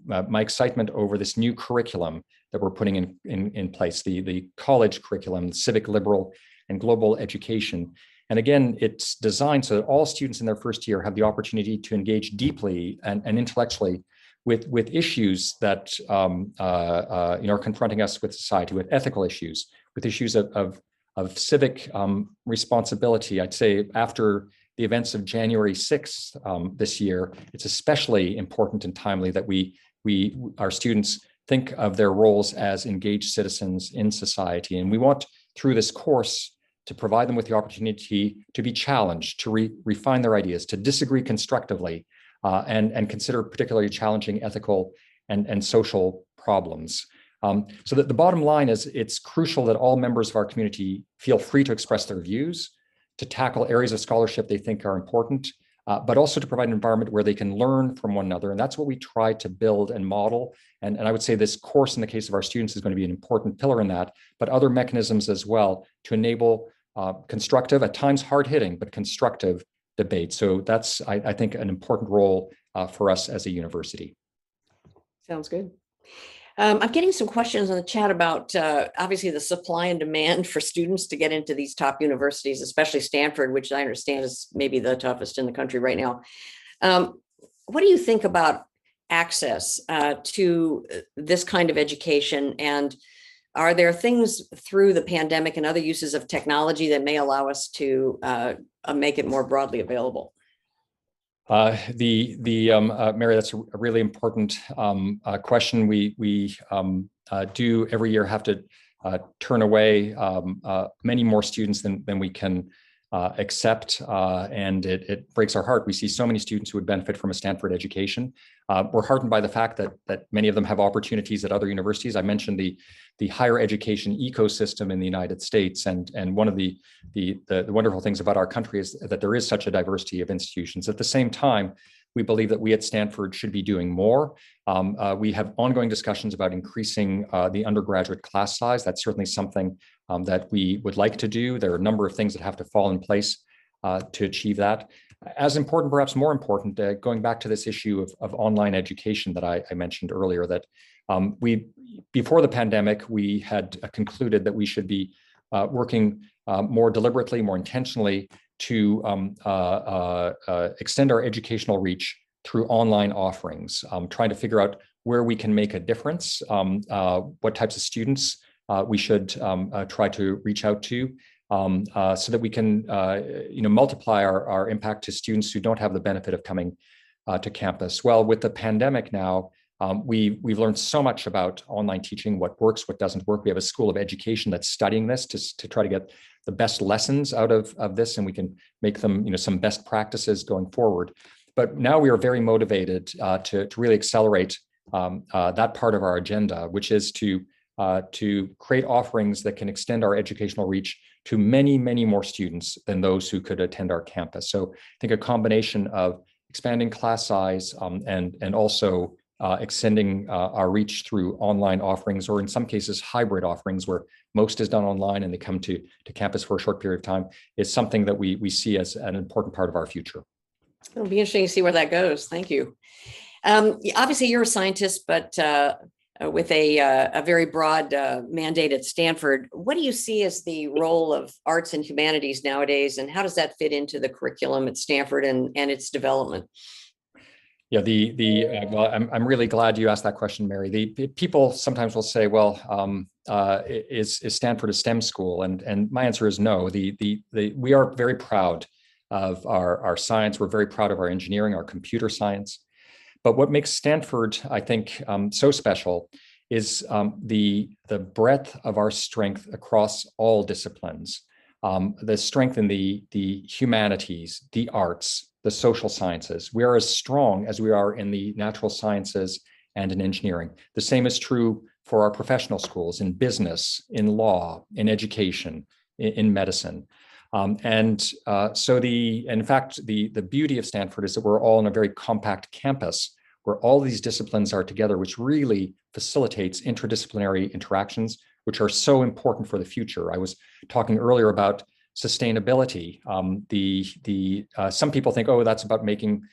my excitement over this new curriculum that we're putting in place, the college curriculum, civic, liberal, and global education. And again, it's designed so that all students in their first year have the opportunity to engage deeply and intellectually with issues that are confronting us with society, with ethical issues, with issues of civic responsibility. I'd say after the events of January 6th this year, it's especially important and timely that our students think of their roles as engaged citizens in society. And we want, through this course, to provide them with the opportunity to be challenged, to refine their ideas, to disagree constructively, and consider particularly challenging ethical and social problems. So that the bottom line is, it's crucial that all members of our community feel free to express their views, to tackle areas of scholarship they think are important, but also to provide an environment where they can learn from one another. And that's what we try to build and model. And I would say this course, in the case of our students, is going to be an important pillar in that, but other mechanisms as well to enable constructive, at times hard-hitting, but constructive debate. So that's, I think, an important role for us as a university.
Sounds good. I'm getting some questions in the chat about obviously the supply and demand for students to get into these top universities, especially Stanford, which I understand is maybe the toughest in the country right now. What do you think about access to this kind of education? And are there things through the pandemic and other uses of technology that may allow us to make it more broadly available?
Mary, that's a really important question. We do every year have to turn away many more students than we can accept, and it breaks our heart. We see so many students who would benefit from a Stanford education. We're heartened by the fact that many of them have opportunities at other universities. I mentioned the higher education ecosystem in the United States, and one of the wonderful things about our country is that there is such a diversity of institutions. At the same time, we believe that we at Stanford should be doing more. We have ongoing discussions about increasing the undergraduate class size. That's certainly something that we would like to do. There are a number of things that have to fall in place to achieve that. As important, perhaps more important, going back to this issue of online education that I mentioned earlier, that before the pandemic, we had concluded that we should be working more deliberately, more intentionally to extend our educational reach through online offerings, trying to figure out where we can make a difference, what types of students we should try to reach out to, so that we can multiply our impact to students who don't have the benefit of coming to campus. Well, with the pandemic now, we've learned so much about online teaching, what works, what doesn't work. We have a school of education that's studying this to try to get the best lessons out of this, and we can make them some best practices going forward. But now we are very motivated to really accelerate that part of our agenda, which is to create offerings that can extend our educational reach to many, many more students than those who could attend our campus. So I think a combination of expanding class size and also extending our reach through online offerings, or in some cases hybrid offerings where most is done online and they come to campus for a short period of time, is something that we see as an important part of our future.
It'll be interesting to see where that goes. Thank you. Obviously, you're a scientist, but with a very broad mandate at Stanford. What do you see as the role of arts and humanities nowadays, and how does that fit into the curriculum at Stanford and its development?
Yeah, well, I'm really glad you asked that question, Mary. The people sometimes will say, well, is Stanford a STEM school? And my answer is no. We are very proud of our science. We're very proud of our engineering, our computer science. But what makes Stanford, I think, so special is the breadth of our strength across all disciplines, the strength in the humanities, the arts, the social sciences. We are as strong as we are in the natural sciences and in engineering. The same is true for our professional schools, in business, in law, in education, in medicine. In fact, the beauty of Stanford is that we're all in a very compact campus where all these disciplines are together, which really facilitates interdisciplinary interactions, which are so important for the future. I was talking earlier about sustainability. Some people think, oh, that's about making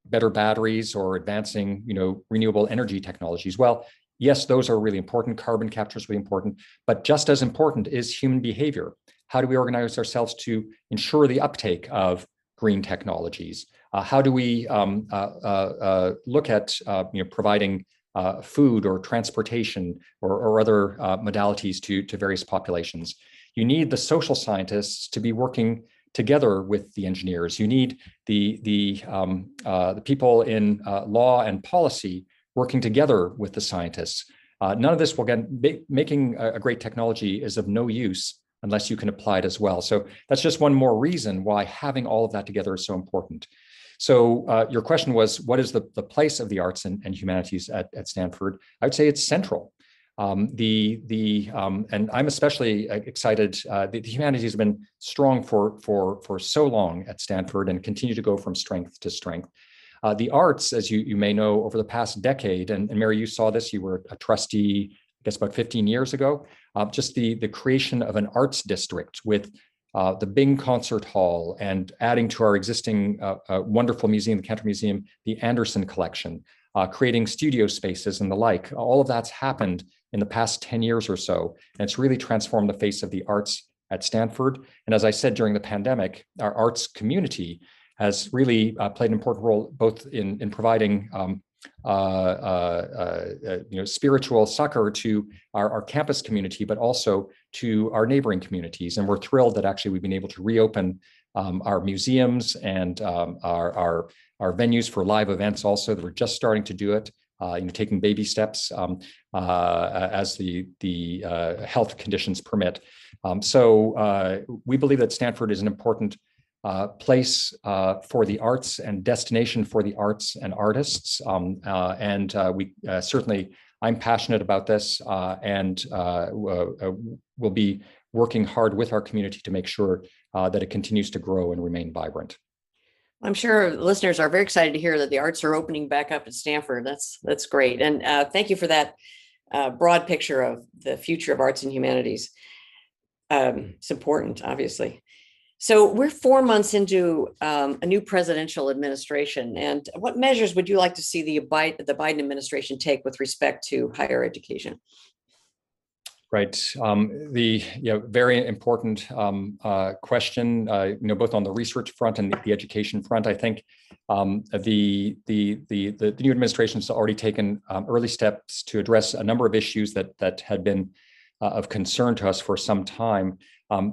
better batteries or advancing, renewable energy technologies. Well, yes, those are really important. Carbon capture is really important, but just as important is human behavior. How do we organize ourselves to ensure the uptake of green technologies? How do we look at providing food or transportation or other modalities to various populations? You need the social scientists to be working together with the engineers. You need the people in law and policy working together with the scientists. None of this will making a great technology is of no use unless you can apply it as well. So that's just one more reason why having all of that together is so important. So your question was, what is the place of the arts and humanities at Stanford? I would say it's central. And I'm especially excited. The humanities have been strong for so long at Stanford and continue to go from strength to strength. The arts, as you may know, over the past decade, and Mary, you saw this, you were a trustee, I guess about 15 years ago, just the creation of an arts district with the Bing Concert Hall and adding to our existing wonderful museum, the Cantor Museum, the Anderson Collection, creating studio spaces and the like. All of that's happened in the past 10 years or so, and it's really transformed the face of the arts at Stanford. And as I said, during the pandemic, our arts community has really played an important role both in providing spiritual succor to our campus community, but also to our neighboring communities. And we're thrilled that actually we've been able to reopen our museums and our venues for live events also, that we're just starting to do it, taking baby steps as the health conditions permit. So we believe that Stanford is an important place for the arts and destination for the arts and artists. We certainly, I'm passionate about this and will be working hard with our community to make sure that it continues to grow and remain vibrant.
I'm sure listeners are very excited to hear that the arts are opening back up at Stanford. That's great. And thank you for that broad picture of the future of arts and humanities. It's important, obviously. So we're 4 months into a new presidential administration, and what measures would you like to see the Biden administration take with respect to higher education?
Right. The very important question, both on the research front and the education front. I think the new administration has already taken early steps to address a number of issues that had been of concern to us for some time.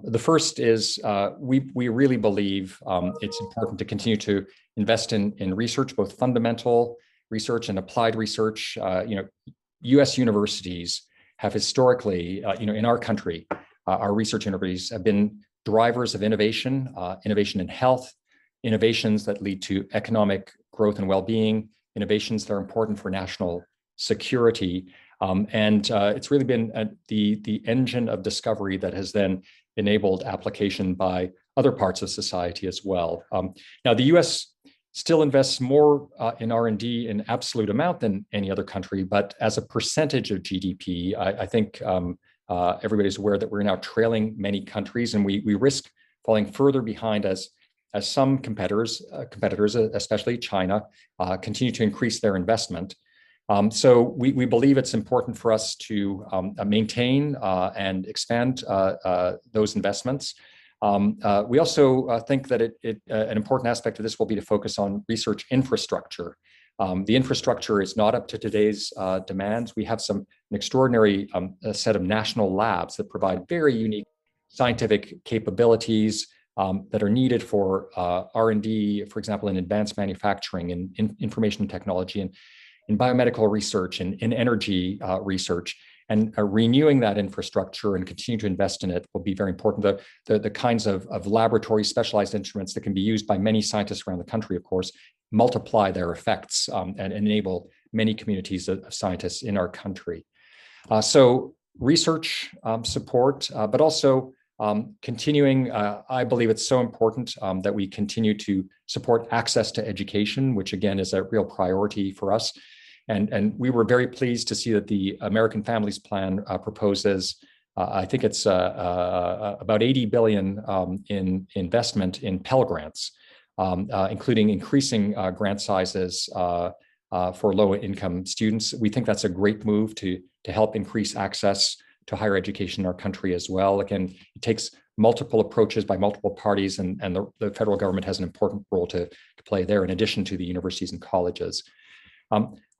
The first is we really believe it's important to continue to invest in research, both fundamental research and applied research. U.S. universities have historically, in our country, our research universities have been drivers of innovation, innovation in health, innovations that lead to economic growth and well-being, innovations that are important for national security. And it's really been the engine of discovery that has then enabled application by other parts of society as well. Now, the U.S. still invests more in R&D in absolute amount than any other country, but as a percentage of GDP, I think everybody's aware that we're now trailing many countries, and we risk falling further behind as some competitors, especially China, continue to increase their investment. So we believe it's important for us to maintain and expand those investments. We also think that an important aspect of this will be to focus on research infrastructure. The infrastructure is not up to today's demands. We have an extraordinary set of national labs that provide very unique scientific capabilities that are needed for R&D, for example, in advanced manufacturing and in information technology and in biomedical research and in energy research. And renewing that infrastructure and continue to invest in it will be very important. The kinds of laboratory specialized instruments that can be used by many scientists around the country, of course, multiply their effects and enable many communities of scientists in our country. So research support, but also continuing, I believe it's so important that we continue to support access to education, which again is a real priority for us. And we were very pleased to see that the American Families Plan proposes, I think it's about $80 billion in investment in Pell Grants, including increasing grant sizes for low-income students. We think that's a great move to help increase access to higher education in our country as well. Again, it takes multiple approaches by multiple parties, and the federal government has an important role to play there, in addition to the universities and colleges.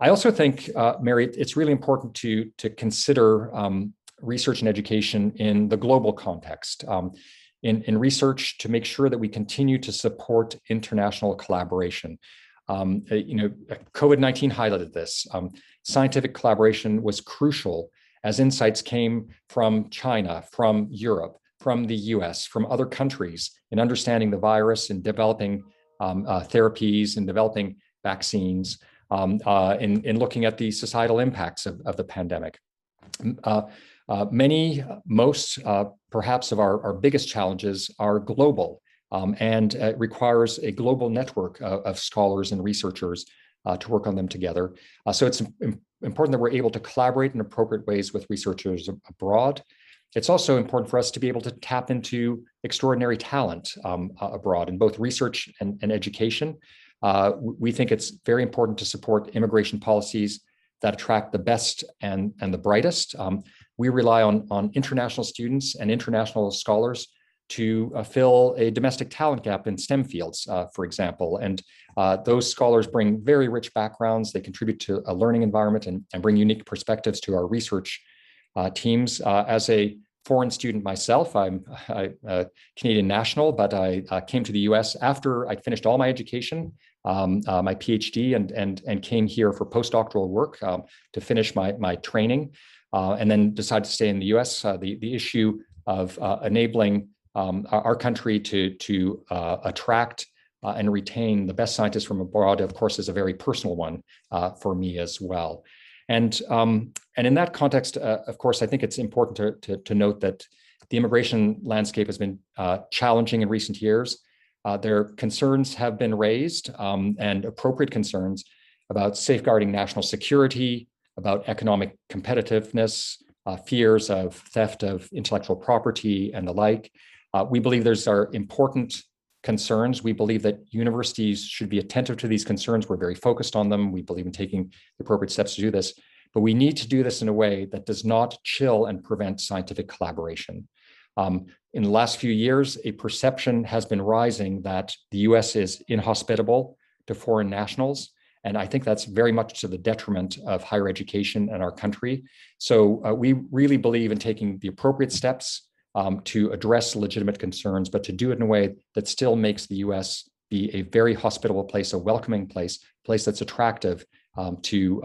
I also think, Mary, it's really important to consider research and education in the global context. In research, to make sure that we continue to support international collaboration. COVID-19 highlighted this. Scientific collaboration was crucial as insights came from China, from Europe, from the US, from other countries in understanding the virus and developing therapies and developing vaccines. In looking at the societal impacts of the pandemic. Most, perhaps of our biggest challenges are global, and it requires a global network of scholars and researchers to work on them together. So it's important that we're able to collaborate in appropriate ways with researchers abroad. It's also important for us to be able to tap into extraordinary talent abroad in both research and education. We think it's very important to support immigration policies that attract the best and the brightest. We rely on international students and international scholars to fill a domestic talent gap in STEM fields, for example. And those scholars bring very rich backgrounds. They contribute to a learning environment and bring unique perspectives to our research teams. As a foreign student myself, I'm a Canadian national, but I came to the US after I finished all my education, my PhD, and came here for postdoctoral work to finish my training, and then decided to stay in the US. The issue of enabling our country to attract and retain the best scientists from abroad, of course, is a very personal one for me as well. And in that context, of course, I think it's important to note that the immigration landscape has been challenging in recent years. Their concerns have been raised, and appropriate concerns about safeguarding national security, about economic competitiveness, fears of theft of intellectual property and the like. We believe those are important concerns. We believe that universities should be attentive to these concerns. We're very focused on them. We believe in taking the appropriate steps to do this, but we need to do this in a way that does not chill and prevent scientific collaboration. In the last few years, a perception has been rising that the US is inhospitable to foreign nationals. And I think that's very much to the detriment of higher education in our country. So we really believe in taking the appropriate steps to address legitimate concerns, but to do it in a way that still makes the US be a very hospitable place, a welcoming place, a place that's attractive to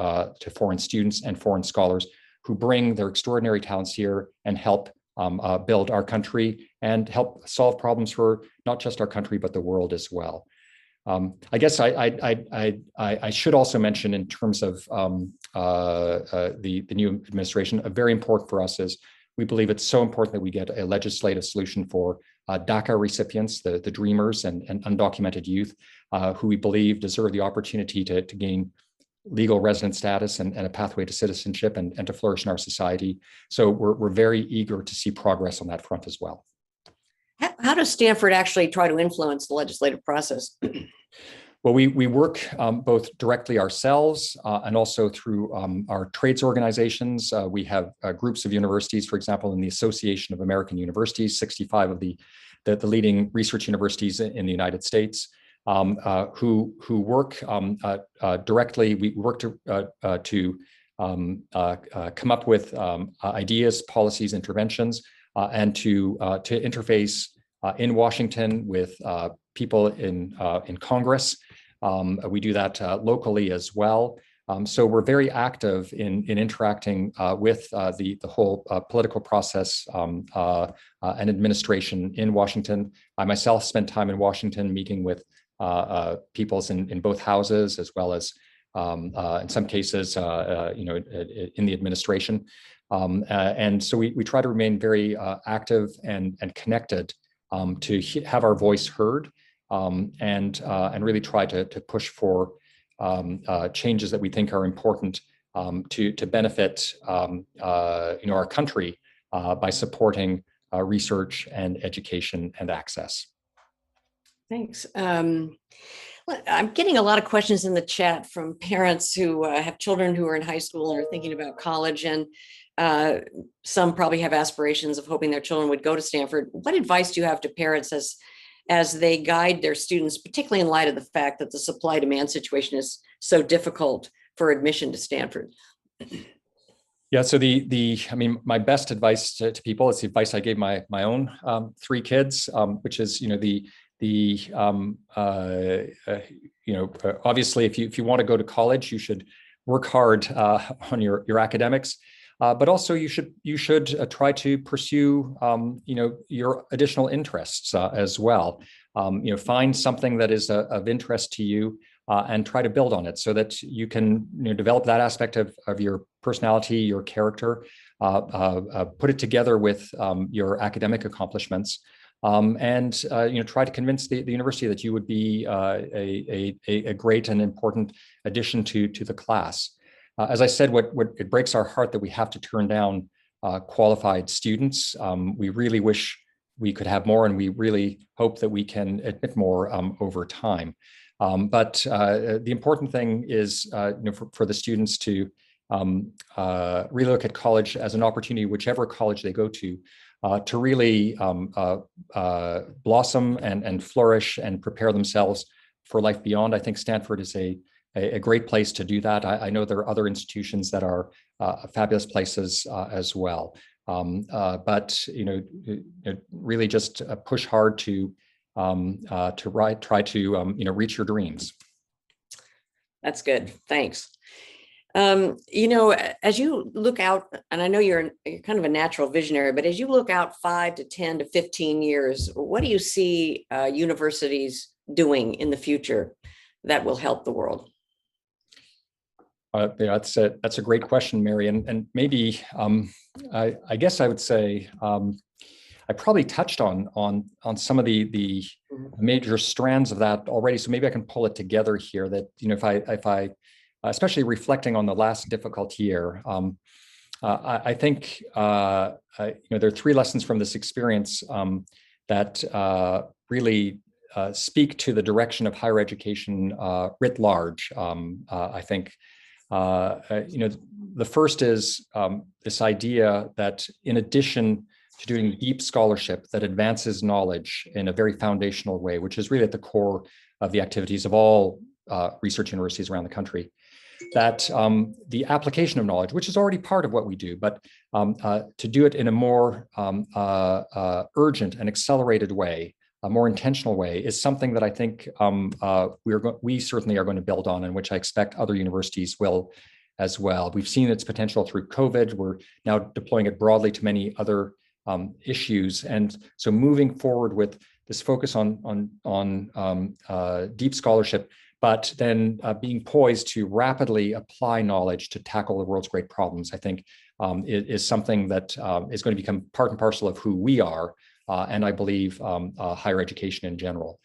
foreign students and foreign scholars who bring their extraordinary talents here and help build our country and help solve problems for not just our country, but the world as well. I guess I should also mention, in terms of the new administration, very important for us is we believe it's so important that we get a legislative solution for DACA recipients, the dreamers and undocumented youth, who we believe deserve the opportunity to gain legal resident status and a pathway to citizenship and to flourish in our society. So we're very eager to see progress on that front as well.
How does Stanford actually try to influence the legislative process?
Well, we work both directly ourselves and also through our trades organizations. We have groups of universities, for example, in the Association of American Universities, 65 of the leading research universities in the United States, who work directly. We work to come up with ideas, policies, interventions, and to interface in Washington with people in Congress. We do that locally as well. So we're very active in interacting with the whole political process and administration in Washington. I myself spent time in Washington meeting with peoples in both houses, as well as in some cases, in the administration. And so we try to remain very active and connected to have our voice heard, and really try to push for changes that we think are important to benefit our country by supporting research and education and access.
Thanks. I'm getting a lot of questions in the chat from parents who have children who are in high school and are thinking about college, and some probably have aspirations of hoping their children would go to Stanford. What advice do you have to parents as they guide their students, particularly in light of the fact that the supply-demand situation is so difficult for admission to Stanford?
Yeah, so my best advice to people is the advice I gave my own 3 kids, which is, obviously, if you want to go to college, you should work hard on your academics, but also you should try to pursue your additional interests as well. Find something that is of interest to you and try to build on it so that you can develop that aspect of your personality, your character, put it together with your academic accomplishments. And try to convince the university that you would be a great and important addition to the class. As I said, what it breaks our heart that we have to turn down qualified students. We really wish we could have more, and we really hope that we can admit more over time. But the important thing is for the students to really look at college as an opportunity, whichever college they go to really blossom and flourish and prepare themselves for life beyond. I think Stanford is a great place to do that. I know there are other institutions that are fabulous places as well. But really just push hard to try to reach your dreams.
That's good. Thanks. As you look out, and I know you're kind of a natural visionary, but as you look out 5 to 10 to 15 years, what do you see universities doing in the future that will help the world?
That's a great question, Mary, and maybe I guess I would say I probably touched on some of the major strands of that already. So maybe I can pull it together here. That if I especially reflecting on the last difficult year, I think there are 3 lessons from this experience that really speak to the direction of higher education writ large. I think, the first is this idea that in addition to doing deep scholarship that advances knowledge in a very foundational way, which is really at the core of the activities of all research universities around the country, that the application of knowledge, which is already part of what we do, but to do it in a more urgent and accelerated way, a more intentional way, is something that I think we certainly are going to build on, and which I expect other universities will as well. We've seen its potential through COVID. We're now deploying it broadly to many other issues, and so moving forward with this focus on deep scholarship, but then being poised to rapidly apply knowledge to tackle the world's great problems, I think is something that is going to become part and parcel of who we are, and I believe higher education in general.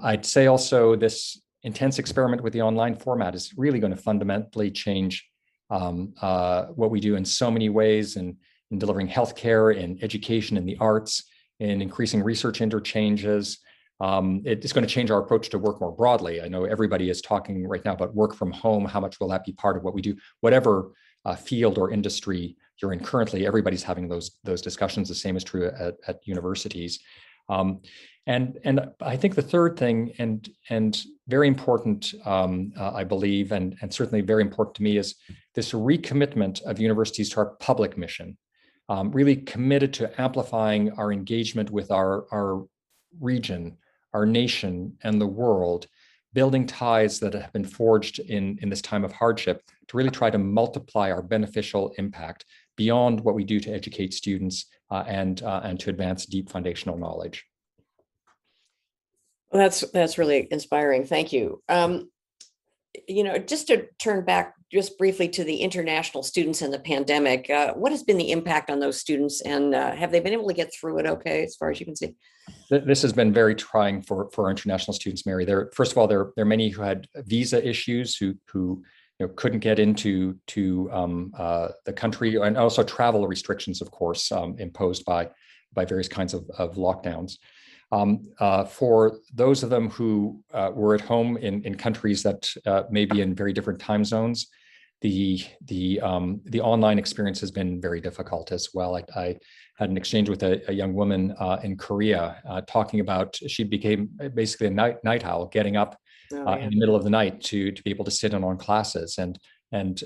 I'd say also this intense experiment with the online format is really going to fundamentally change what we do in so many ways, and in delivering healthcare, in education, in the arts, in increasing research interchanges. It's going to change our approach to work more broadly. I know everybody is talking right now about work from home. How much will that be part of what we do? Whatever field or industry you're in currently, everybody's having those discussions. The same is true at universities. And I think the third thing, and very important, I believe, and certainly very important to me, is this recommitment of universities to our public mission. Really committed to amplifying our engagement with our region, our nation, and the world, building ties that have been forged in this time of hardship to really try to multiply our beneficial impact beyond what we do to educate students and to advance deep foundational knowledge.
Well, that's really inspiring. Thank you. Just to turn back just briefly to the international students and the pandemic, what has been the impact on those students, and have they been able to get through it okay, as far as you can see?
This has been very trying for our international students, Mary. First of all, there are many who had visa issues, who couldn't get into the country, and also travel restrictions, of course, imposed by various kinds of lockdowns. For those of them who were at home in countries that may be in very different time zones, the online experience has been very difficult as well. I had an exchange with a young woman in Korea talking about, she became basically a night owl, getting up in the middle of the night to be able to sit in on classes, and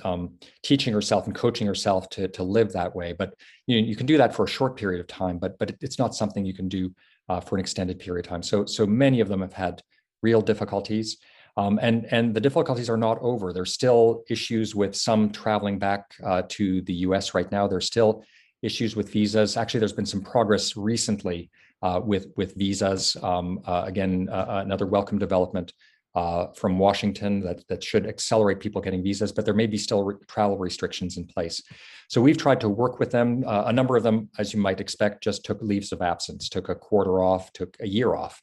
teaching herself and coaching herself to live that way. But you can do that for a short period of time, but it's not something you can do for an extended period of time. So many of them have had real difficulties, and the difficulties are not over. There's still issues with some traveling back to the US right now. There's still issues with visas. Actually, there's been some progress recently with visas. Again, another welcome development from Washington that should accelerate people getting visas, but there may be still travel restrictions in place. So we've tried to work with them. A number of them, as you might expect, just took leaves of absence, took a quarter off, took a year off.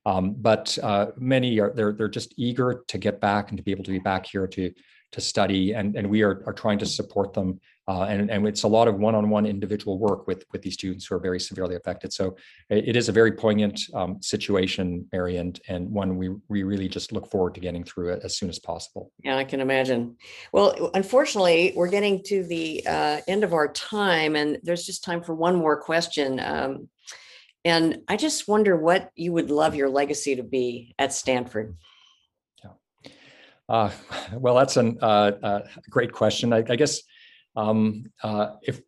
But many they're just eager to get back and to be able to be back here to study, and we are trying to support them. And it's a lot of one-on-one individual work with these students who are very severely affected. So it is a very poignant situation, Mary, and one we really just look forward to getting through it as soon as possible.
Yeah, I can imagine. Well, unfortunately, we're getting to the end of our time, and there's just time for one more question. And I just wonder what you would love your legacy to be at Stanford.
Well, that's a great question. I guess if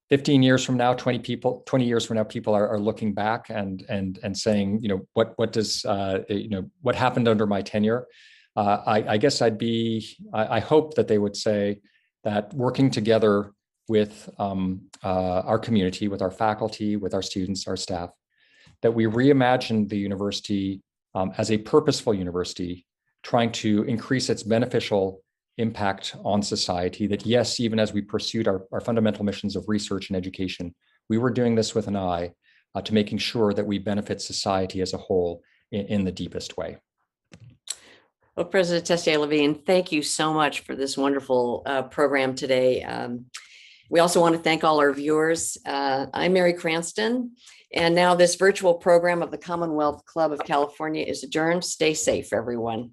15 years from now, 20 years from now, people are looking back and saying, what does what happened under my tenure? I guess I hope that they would say that working together with our community, with our faculty, with our students, our staff, that we reimagined the university as a purposeful university, trying to increase its beneficial impact on society. That yes, even as we pursued our fundamental missions of research and education, we were doing this with an eye to making sure that we benefit society as a whole in the deepest way.
Well, President Tessier-Lavigne, thank you so much for this wonderful program today. We also want to thank all our viewers. I'm Mary Cranston, and now this virtual program of the Commonwealth Club of California is adjourned. Stay safe, everyone.